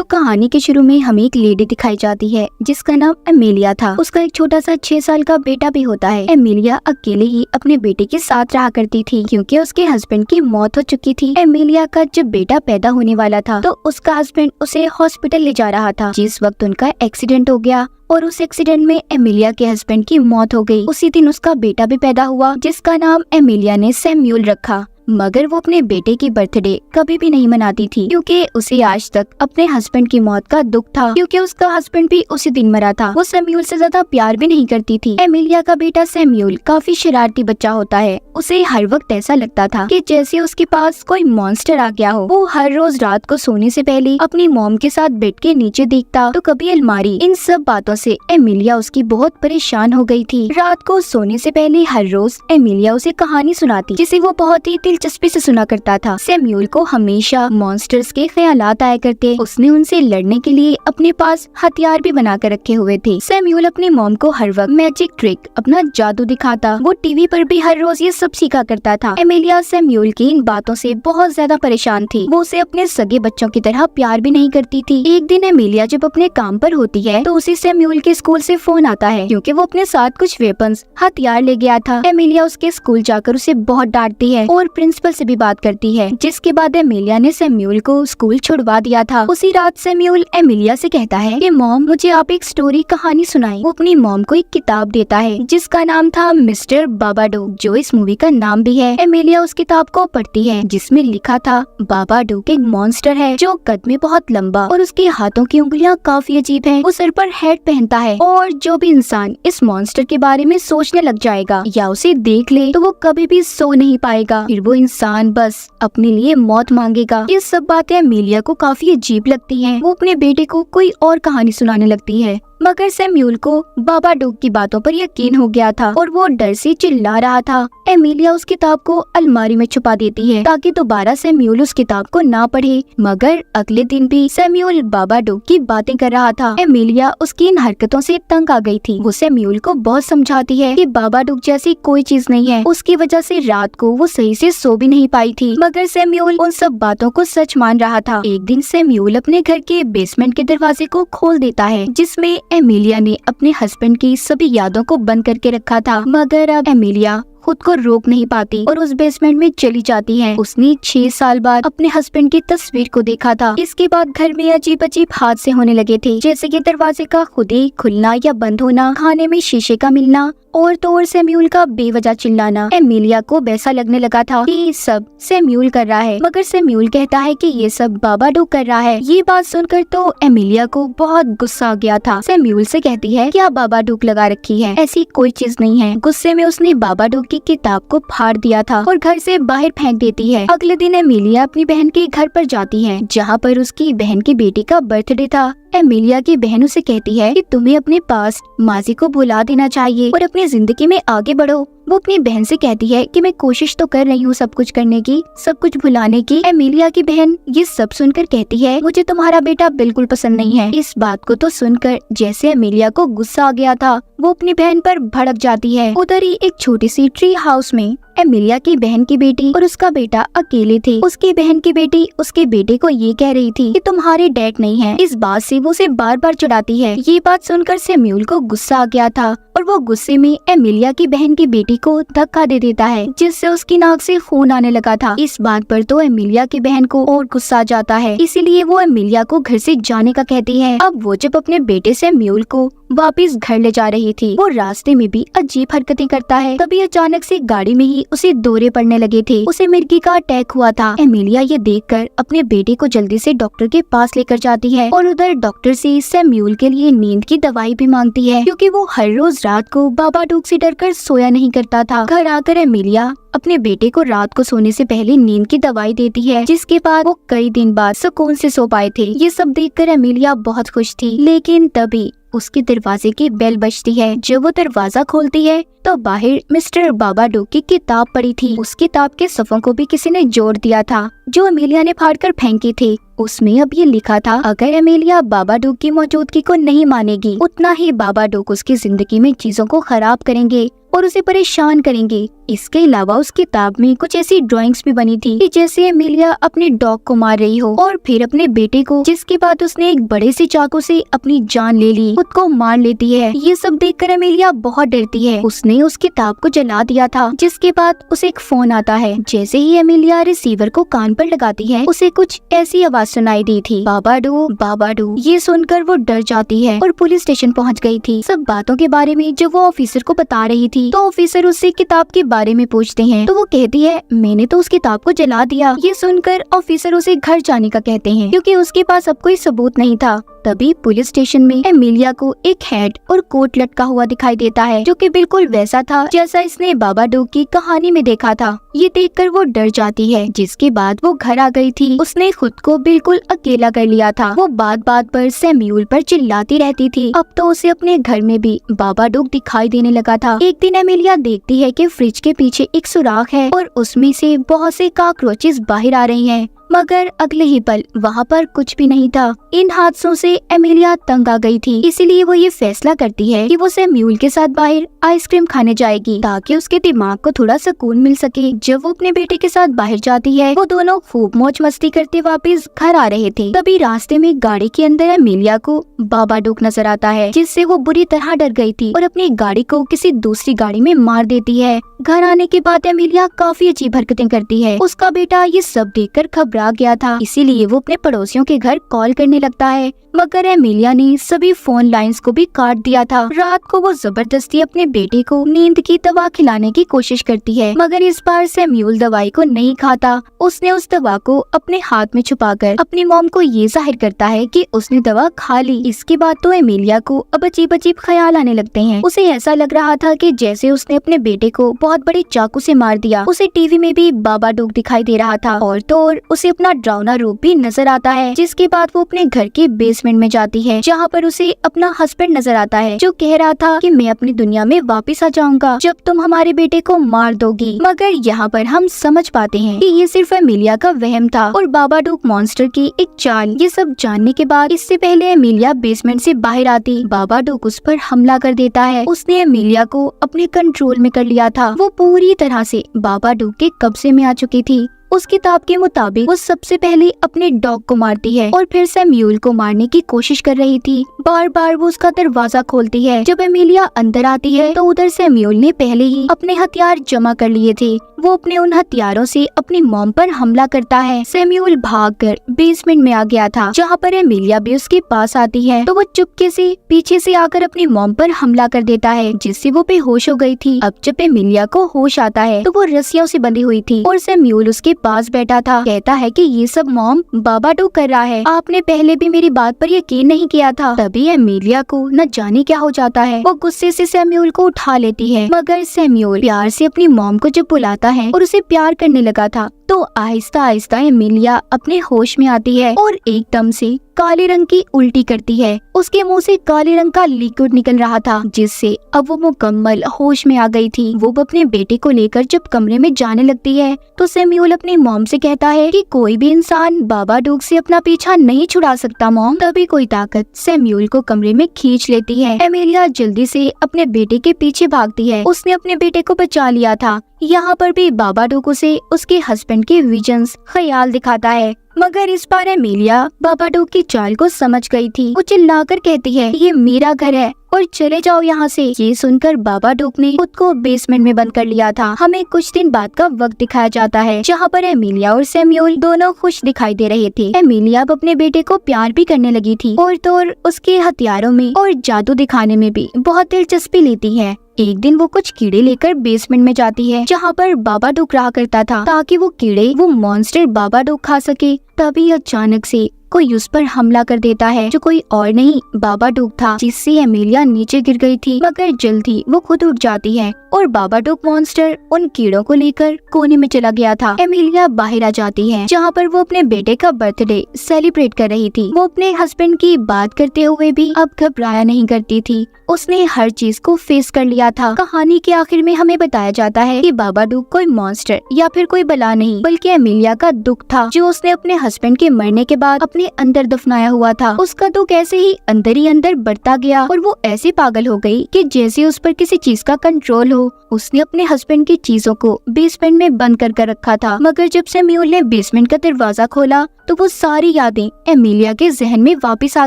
कहानी के शुरू में हमें एक लेडी दिखाई जाती है जिसका नाम एमिलिया था। उसका एक छोटा सा 6 साल का बेटा भी होता है। एमिलिया अकेले ही अपने बेटे के साथ रहा करती थी क्योंकि उसके हस्बैंड की मौत हो चुकी थी। एमिलिया का जब बेटा पैदा होने वाला था तो उसका हस्बैंड उसे हॉस्पिटल ले जा रहा था। जिस वक्त उनका एक्सीडेंट हो गया और उस एक्सीडेंट में एमिलिया के हस्बैंड की मौत हो गई। उसी दिन उसका बेटा भी पैदा हुआ जिसका नाम एमिलिया ने सैम्यूल रखा। मगर वो अपने बेटे की बर्थडे कभी भी नहीं मनाती थी क्योंकि उसे आज तक अपने हस्बैंड की मौत का दुख था, क्योंकि उसका हस्बैंड भी उसी दिन मरा था। वो सैम्यूल से ज्यादा प्यार भी नहीं करती थी। एमिलिया का बेटा सैम्यूल काफी शरारती बच्चा होता है। उसे हर वक्त ऐसा लगता था कि जैसे उसके पास कोई मॉन्स्टर आ गया हो। वो हर रोज रात को सोने से पहले अपनी मॉम के साथ बेड के नीचे देखता तो कभी अलमारी। इन सब बातों से एमिलिया उसकी बहुत परेशान हो गई थी। रात को सोने से पहले हर रोज एमिलिया उसे कहानी सुनाती जिसे वो बहुत ही दिलचस्पी से सुना करता था। सैम्यूल को हमेशा मॉन्स्टर्स के ख्यालात आया करते। उसने उनसे लड़ने के लिए अपने पास हथियार भी बना कर रखे हुए थे। सैम्यूल अपनी मॉम को हर वक्त मैजिक ट्रिक, अपना जादू दिखाता। वो टीवी पर भी हर रोज ये सब सीखा करता था। एमिलिया सैम्यूल की इन बातों से बहुत ज्यादा परेशान थी। वो उसे अपने सगे बच्चों की तरह प्यार भी नहीं करती थी। एक दिन एमिलिया जब अपने काम पर होती है तो उसे सैम्यूल के स्कूल से फोन आता है क्योंकि वो अपने साथ कुछ वेपन्स, हथियार ले गया था। एमिलिया उसके स्कूल जाकर उसे बहुत डांटती है और प्रिंसिपल से भी बात करती है, जिसके बाद एमिलिया ने सैम्यूल को स्कूल छुड़वा दिया था। उसी रात सैम्यूल एमिलिया से कहता है कि मॉम, मुझे आप एक स्टोरी कहानी सुनाएं। वो अपनी मॉम को एक किताब देता है जिसका नाम था मिस्टर बाबाडोक, जो इस मूवी का नाम भी है। एमिलिया उस किताब को पढ़ती है जिसमें लिखा था बाबाडोक एक मॉन्स्टर है जो कद में बहुत लंबा और उसके हाथों की उंगलियां काफी अजीब हैं। वो सर पर हेड पहनता है और जो भी इंसान इस मॉन्स्टर के बारे में सोचने लग जाएगा या उसे देख ले तो वो कभी भी सो नहीं पाएगा। फिर वो इंसान बस अपने लिए मौत मांगेगा। ये सब बातें एमिलिया को काफी अजीब लगती हैं। वो अपने बेटे को कोई और कहानी सुनाने लगती है, मगर सैम्यूल को बाबाडोक की बातों पर यकीन हो गया था और वो डर से चिल्ला रहा था। एमिलिया उस किताब को अलमारी में छुपा देती है ताकि दोबारा सैम्यूल उस किताब को ना पढ़े। मगर अगले दिन भी सैम्यूल बाबाडोक की बातें कर रहा था। एमिलिया उसकी इन हरकतों से तंग आ गई थी। वो सैम्यूल को बहुत समझाती है कि बाबाडोक जैसी कोई चीज नहीं है। उसकी वजह से रात को वो सही से सो भी नहीं पाई थी, मगर सैम्यूल उन सब बातों को सच मान रहा था। एक दिन सैम्यूल अपने घर के बेसमेंट के दरवाजे को खोल देता है जिसमें एमिलिया ने अपने हस्बैंड की सभी यादों को बंद करके रखा था। मगर अब एमिलिया खुद को रोक नहीं पाती और उस बेसमेंट में चली जाती है। उसने 6 साल बाद अपने हस्बैंड की तस्वीर को देखा था। इसके बाद घर में अजीब अजीब हादसे होने लगे थे, जैसे कि दरवाजे का खुद ही खुलना या बंद होना, खाने में शीशे का मिलना और तो और सैम्यूल का बेवजह चिल्लाना। एमिलिया को वैसा लगने लगा था कि ये सब सैम्यूल कर रहा है, मगर सैम्यूल कहता है कि ये सब बाबाडोक कर रहा है। ये बात सुनकर तो एमिलिया को बहुत गुस्सा आ गया था। सैम्यूल से कहती है क्या बाबाडोक लगा रखी है, ऐसी कोई चीज नहीं है। गुस्से में उसने बाबाडोक की किताब को फाड़ दिया था और घर से बाहर फेंक देती है। अगले दिन एमिलिया अपनी बहन के घर पर जाती है जहाँ पर उसकी बहन की बेटी का बर्थडे था। एमिलिया की बहन उसे कहती है कि तुम्हें अपने पास माजी को भुला देना चाहिए और अपनी जिंदगी में आगे बढ़ो। वो अपनी बहन से कहती है कि मैं कोशिश तो कर रही हूँ सब कुछ करने की, सब कुछ भुलाने की। एमिलिया की बहन ये सब सुनकर कहती है मुझे तुम्हारा बेटा बिल्कुल पसंद नहीं है। इस बात को तो सुनकर जैसे एमिलिया को गुस्सा आ गया था, वो अपनी बहन पर भड़क जाती है। उधर ही एक छोटी सी ट्री हाउस में एमिलिया की बहन की बेटी और उसका बेटा अकेले थे। उसकी बहन की बेटी उसके बेटे को ये कह रही थी कि तुम्हारे डैड नहीं है। इस बात से वो उसे बार बार चिढ़ाती है। ये बात सुनकर सैम्यूल को गुस्सा आ गया था और वो गुस्से में एमिलिया की बहन की बेटी को धक्का दे देता है जिससे उसकी नाक से खून आने लगा था। इस बात पर तो एमिलिया की बहन को और गुस्सा आ जाता है, इसीलिए वो एमिलिया को घर से जाने का कहती है। अब वो जब अपने बेटे सैम्यूल को वापस घर ले जा रही थी, वो रास्ते में भी अजीब हरकतें करता है। तभी अचानक से गाड़ी में ही उसे दौरे पड़ने लगे थे। उसे मिर्गी का अटैक हुआ था। एमिलिया ये देखकर अपने बेटे को जल्दी से डॉक्टर के पास लेकर जाती है और उधर डॉक्टर से सैम्यूल के लिए नींद की दवाई भी मांगती है क्योंकि वो हर रोज रात को बाबाडोक से डरकर सोया नहीं करता था। घर आकर एमिलिया अपने बेटे को रात को सोने से पहले नींद की दवाई देती है, जिसके बाद वो कई दिन बाद सुकून से सो पाए थे। ये सब देखकर एमिलिया बहुत खुश थी, लेकिन तभी उसके दरवाजे की बेल बजती है। जब वो दरवाजा खोलती है तो बाहर मिस्टर बाबाडोक की किताब पड़ी थी। उस किताब के सफ़ों को भी किसी ने जोड़ दिया था जो एमिलिया ने फाड़कर फेंकी थी। उसमें अब ये लिखा था अगर एमिलिया बाबाडोक की मौजूदगी को नहीं मानेगी, उतना ही बाबाडोक उसकी जिंदगी में चीजों को खराब करेंगे और उसे परेशान करेंगे। इसके अलावा उस किताब में कुछ ऐसी ड्राइंग्स भी बनी थी कि जैसे एमिलिया अपने डॉग को मार रही हो और फिर अपने बेटे को, जिसके बाद उसने एक बड़े से चाकू से अपनी जान ले ली, खुद को मार लेती है। ये सब देखकर एमिलिया बहुत डरती है। उसने उस किताब को जला दिया था, जिसके बाद उसे एक फोन आता है। जैसे ही एमिलिया रिसीवर को कान पर लगाती है, उसे कुछ ऐसी आवाज सुनाई दी थी, बाबाडू बाबाडू। ये सुनकर वो डर जाती है और पुलिस स्टेशन पहुंच गई थी। सब बातों के बारे में जब वो ऑफिसर को बता रही थी, तो ऑफिसर उससे किताब के बारे में पूछते हैं, तो वो कहती है मैंने तो उस किताब को जला दिया। ये सुनकर ऑफिसर उसे घर जाने का कहते हैं, क्योंकि उसके पास अब कोई सबूत नहीं था। तभी पुलिस स्टेशन में एमिलिया को एक हैट और कोट लटका हुआ दिखाई देता है, जो कि बिल्कुल वैसा था जैसा इसने बाबाडोग की कहानी में देखा था। ये देखकर वो डर जाती है। जिसके बाद वो घर आ गई थी। उसने खुद को बिल्कुल अकेला कर लिया था। वो बात बात पर सैम्यूल पर चिल्लाती रहती थी। अब तो उसे अपने घर में भी बाबाडोग दिखाई देने लगा था। एक दिन एमिलिया देखती है कि फ्रिज के पीछे एक सुराख है और उसमें से बहुत से कॉकरोचेस बाहर आ रही हैं। मगर अगले ही पल वहाँ पर कुछ भी नहीं था। इन हादसों से एमिलिया तंग आ गई थी, इसीलिए वो ये फैसला करती है कि वो सैम्यूल के साथ बाहर आइसक्रीम खाने जाएगी, ताकि उसके दिमाग को थोड़ा सुकून मिल सके। जब वो अपने बेटे के साथ बाहर जाती है, वो दोनों खूब मौज मस्ती करते वापस घर आ रहे थे। तभी रास्ते में गाड़ी के अंदर एमिलिया को बाबाडोग नजर आता है, जिससे वो बुरी तरह डर गई थी और अपनी गाड़ी को किसी दूसरी गाड़ी में मार देती है। घर आने के बाद एमिलिया काफी अजीब हरकतें करती है। उसका बेटा ये सब देखकर घबरा गया था, इसीलिए वो अपने पड़ोसियों के घर कॉल करने लगता है। मगर एमिलिया ने सभी फोन लाइंस को भी काट दिया था। रात को वो जबरदस्ती अपने बेटे को नींद की दवा खिलाने की कोशिश करती है, मगर इस बार सैम्यूल दवाई को नहीं खाता। उसने उस दवा को अपने हाथ में छुपाकर अपनी मॉम को ये जाहिर करता है कि उसने दवा खा ली। इसके बाद तो एमिलिया को अब अजीब अजीब ख्याल आने लगते हैं। उसे ऐसा लग रहा था कि जैसे उसने अपने बेटे को बहुत बड़े चाकू से मार दिया। उसे टीवी में भी बाबाडोग दिखाई दे रहा था और तो और उसे अपना डरावना रूप भी नजर आता है। जिसके बाद वो अपने घर के बेसमेंट में जाती है, जहाँ पर उसे अपना हस्बैंड नजर आता है, जो कह रहा था कि मैं अपनी दुनिया में वापस आ जाऊंगा जब तुम हमारे बेटे को मार दोगी। मगर यहाँ पर हम समझ पाते हैं कि ये सिर्फ एमिलिया का वहम था और बाबाडोग मॉन्स्टर की एक चाल। ये सब जानने के बाद इससे पहले एमिलिया बेसमेंट से बाहर आती, बाबाडोग उस पर हमला कर देता है। उसने एमिलिया को अपने कंट्रोल में कर लिया था। वो पूरी तरह से बाबाडोग के कब्जे में आ चुकी थी। उस किताब के मुताबिक वो सबसे पहले अपने डॉग को मारती है और फिर सैम्यूल को मारने की कोशिश कर रही थी। बार बार वो उसका दरवाजा खोलती है। जब एमिलिया अंदर आती है तो उधर सैम्यूल ने पहले ही अपने हथियार जमा कर लिए थे। वो अपने उन हथियारों से अपनी मॉम पर हमला करता है। सैम्यूल भागकर बेसमेंट में आ गया था, जहाँ पर एमिलिया भी उसके पास आती है, तो वो चुपके से पीछे से आकर अपनी मॉम पर हमला कर देता है, जिससे वो बेहोश हो गई थी। अब जब एमिलिया को होश आता है तो वो रस्सियों से बंधी हुई थी और सैम्यूल उसके पास बैठा था। कहता है कि ये सब मॉम बाबाडोग कर रहा है, आपने पहले भी मेरी बात पर यकीन नहीं किया था। तभी एमिलिया को न जाने क्या हो जाता है। वो गुस्से से सैम्यूल को उठा लेती है, मगर सैम्यूल प्यार से अपनी मॉम को जब बुलाता है और उसे प्यार करने लगा था, तो आहिस्ता आहिस्ता एमिलिया अपने होश में आती है और एकदम से काले रंग की उल्टी करती है। उसके मुंह से काले रंग का लिक्विड निकल रहा था, जिससे अब वो मुकम्मल होश में आ गई थी। वो अपने बेटे को लेकर जब कमरे में जाने लगती है तो सैम्यूल अपनी मॉम से कहता है कि कोई भी इंसान बाबाडोग से अपना पीछा नहीं छुड़ा सकता मॉम। तभी कोई ताकत सैम्यूल को कमरे में खींच लेती है। एमिलिया जल्दी से अपने बेटे के पीछे भागती है। उसने अपने बेटे को बचा लिया था। यहाँ पर भी बाबाडोग उसे उसके हस्बैंड के विजन्स ख्याल दिखाता है, मगर इस बार एमिलिया बाबाडोग की चाल को समझ गई थी। वो चिल्लाकर कहती है ये मेरा घर है और चले जाओ यहाँ से। ये सुनकर बाबाडोग ने खुद को बेसमेंट में बंद कर लिया था। हमें कुछ दिन बाद का वक्त दिखाया जाता है, जहाँ पर एमिलिया और सैम्यूल दोनों खुश दिखाई दे रहे थे। एमिलिया अब अपने बेटे को प्यार भी करने लगी थी और तो और उसके हथियारों में और जादू दिखाने में भी बहुत दिलचस्पी लेती है। एक दिन वो कुछ कीड़े लेकर बेसमेंट में जाती है, जहाँ पर बाबाडोग रहा करता था, ताकि वो कीड़े वो मॉन्स्टर बाबाडोग खा सके। तभी अचानक से कोई उस पर हमला कर देता है, जो कोई और नहीं बाबाडोग था, जिससे एमिलिया नीचे गिर गई थी। मगर जल्दी वो खुद उठ जाती है और बाबाडोग मॉन्स्टर उन कीड़ों को लेकर कोने में चला गया था। एमिलिया बाहर आ जाती है, जहाँ पर वो अपने बेटे का बर्थडे सेलिब्रेट कर रही थी। वो अपने हस्बैंड की बात करते हुए भी अब घबराया नहीं करती थी। उसने हर चीज को फेस कर लिया था। कहानी के आखिर में हमें बताया जाता है कि बाबाडोग कोई मॉन्स्टर या फिर कोई बला नहीं, बल्कि एमिलिया का दुख था, जो उसने अपने हस्बैंड के मरने के बाद अपने अंदर दफनाया हुआ था। उसका दुख ऐसे ही अंदर बढ़ता गया और वो ऐसी पागल हो गई कि जैसे उस पर किसी चीज का कंट्रोल हो। उसने अपने हस्बैंड की चीजों को बेसमेंट में बंद कर रखा था, मगर जब सैमुअल ने बेसमेंट का दरवाजा खोला तो वो सारी यादें एमिलिया के जहन में वापस आ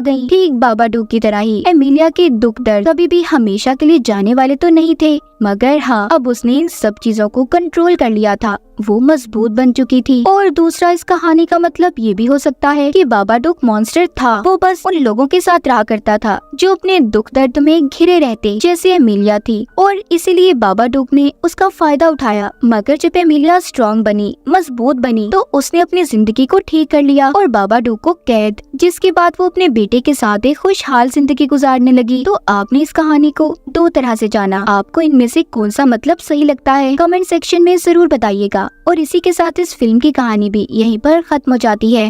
गईं। ठीक बाबाडोक की तरह ही एमिलिया के दुख दर्द कभी भी हमेशा के लिए जाने वाले तो नहीं थे, मगर हाँ, अब उसने इन सब चीजों को कंट्रोल कर लिया था। वो मजबूत बन चुकी थी। और दूसरा, इस कहानी का मतलब ये भी हो सकता है कि बाबाडोक मॉन्स्टर था। वो बस उन लोगों के साथ रहा करता था जो अपने दुख दर्द में घिरे रहते, जैसे एमिलिया थी, और इसीलिए बाबाडोक ने उसका फायदा उठाया। मगर जब एमिलिया स्ट्रॉन्ग बनी, मजबूत बनी, तो उसने अपनी जिंदगी को ठीक कर लिया और बाबाडोक को कैद, जिसके बाद वो अपने बेटे के साथ एक खुशहाल जिंदगी गुजारने लगी। तो आपने इस कहानी को दो तरह से जाना। आपको इनमें से कौन सा मतलब सही लगता है, कमेंट सेक्शन में जरूर बताइएगा। और इसी के साथ इस फिल्म की कहानी भी यहीं पर खत्म हो जाती है।